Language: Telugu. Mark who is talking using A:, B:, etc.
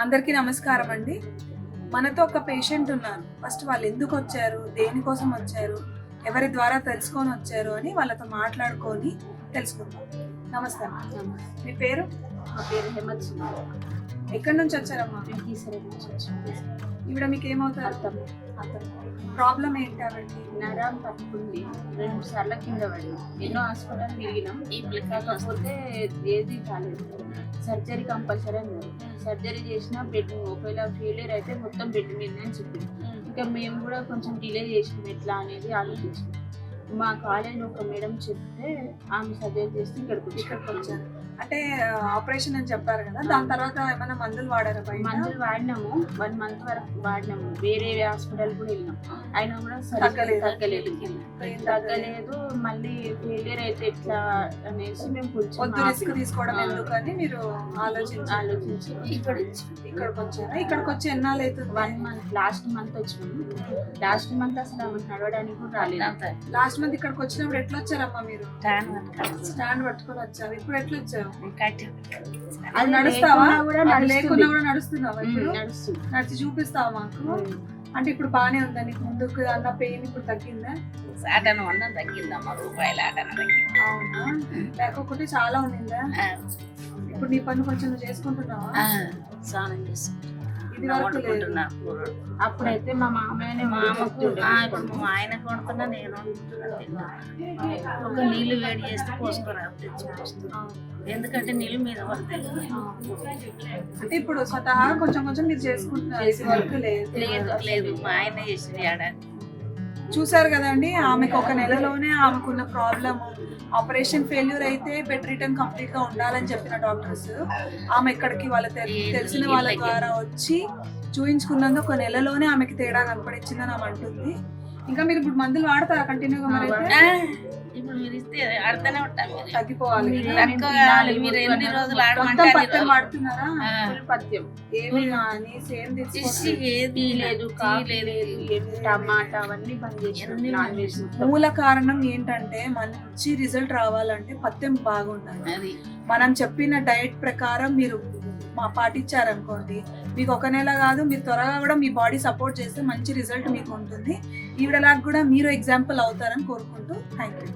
A: అందరికీ నమస్కారం అండి. మనతో ఒక పేషెంట్ ఉన్నారు. ఫస్ట్ వాళ్ళు ఎందుకు వచ్చారు, దేనికోసం వచ్చారు, ఎవరి ద్వారా తెలుసుకొని వచ్చారు అని వాళ్ళతో మాట్లాడుకొని తెలుసుకుందాం. నమస్తే అమ్మా. మీ పేరు?
B: నా పేరు హేమత్ సుమార్.
A: ఎక్కడి నుంచి వచ్చారమ్మా?
B: నేను కీసర నుంచి వచ్చాను.
A: ఈవిడ మీకు ఏమవుతారు?
B: అతను
A: ప్రాబ్లం ఏంటి ఆవిడకి?
B: నరం పట్టుకుంది, 2 సార్లు కింద పడి ఎన్నో హాస్పిటల్ తిరిగినాం. కాకపోతే ఏది కాలేదు. సర్జరీ కంపల్సరీ అన్నారు. సర్జరీ చేసినా బెడ్, ఒకవేళ ఫెయిలియర్ అయితే మొత్తం బెడ్ మీద అని చెప్పింది. ఇంకా మేము కూడా కొంచెం డిలే చేసినాం ఎట్లా అనేది ఆలోచించాం. మా కాలేజీలో ఒక మేడం చెప్తే ఆమె సజెస్ట్ చేస్తే ఇక్కడికి
A: వచ్చారు. అంటే ఆపరేషన్ అని చెప్పారు కదా, దాని తర్వాత ఏమైనా మందులు వాడారా?
B: మందులు వాడినాము, 1 మంత్ వరకు వాడినాము. వేరే హాస్పిటల్ కూడా వెళ్ళినాం, అయినా కూడా తగ్గలేదు. మళ్ళీ ఫెయిలియర్ అయితే ఎట్లా అనేసి మేము కొంచెం
A: రిస్క్ తీసుకోవడం ఎందుకని మీరు
B: ఆలోచించి
A: ఇక్కడికి వచ్చారా? ఇక్కడికి వచ్చి ఎన్నాళ్ళు అవుతుంది?
B: 1 మంత్. లాస్ట్ మంత్ వచ్చినాము. లాస్ట్ మంత్ అసలు ఆమె నడవడానికి కూడా రాలేదు.
A: లాస్ట్ మంత్ ఇక్కడికి వచ్చినప్పుడు ఎట్లా వచ్చారమ్మా మీరు? స్టాండ్ పట్టుకొని వచ్చారు. ఇప్పుడు ఎట్లా వచ్చారు? అది నడుస్తావా? లేకున్నా కూడా నడుస్తున్నావా? ఇప్పుడు నడిచి చూపిస్తావా మాకు? అంటే ఇప్పుడు బానే ఉందా నీకు? ముందుకు అన్న పెయిన్ ఇప్పుడు తగ్గిందా?
C: తగ్గిందమ్మా, రూపాయల
A: అవునా? లేకపోతే చాలా ఉండిందా? ఇప్పుడు నీ పని కొంచెం నువ్వు చేసుకుంటున్నావా?
C: స్నానం చేసుకుంటున్నా.
A: ఇది వరకు లేదు.
B: అప్పుడైతే మా మామయ్యనే
C: ఇప్పుడు మా ఆయన కొడుతున్నా, నేను ఒక నీళ్లు వేడి చేస్తే పోసుకొని ఎందుకంటే నీళ్ళు మీద పడతాయి.
A: అంటే ఇప్పుడు స్వతహా కొంచెం కొంచెం మీరు చేసుకుంటున్నారు, ఇది వరకు లేదు.
C: లేదు, మా ఆయన చేసింది ఏడాది.
A: చూసారు కదండి, ఆమెకు 1 నెలలోనే ఆమెకున్న ప్రాబ్లమ్. ఆపరేషన్ ఫెయిల్యూర్ అయితే బెడ్ రిటర్న్ కంప్లీట్ గా ఉండాలని చెప్పిన డాక్టర్స్ ఆమె ఇక్కడికి వాళ్ళ తెలిసిన వాళ్ళ ద్వారా వచ్చి చూయించుకున్నందుకు 1 నెలలోనే ఆమెకి తేడా కనపడిచ్చిందని ఆమె అంటుంది. ఇంకా మీరు ఇప్పుడు మందులు వాడతారా కంటిన్యూగా? మరి
C: ఇప్పుడు మీరు ఇస్తే ఆడుతూనే ఉంటాం.
A: తగ్గిపోవాలి.
C: మీరు ఎన్ని రోజులు
A: పత్యం వాడుతున్నారా?
B: పత్యం
A: ఏమి
B: లేదు, టమాటా అవన్నీ బంద్ చేసి.
A: మూల కారణం ఏంటంటే మంచి రిజల్ట్ రావాలంటే పత్యం బాగుండాలి. మనం చెప్పిన డైట్ ప్రకారం మీరు పాటించారనుకోండి, మీకు 1 నెల కాదు, మీరు త్వరగా కూడా మీ బాడీ సపోర్ట్ చేస్తే మంచి రిజల్ట్ మీకు ఉంటుంది. ఈవిడలాగా కూడా మీరు ఎగ్జాంపుల్ అవుతారని కోరుకుంటూ థ్యాంక్ యూ.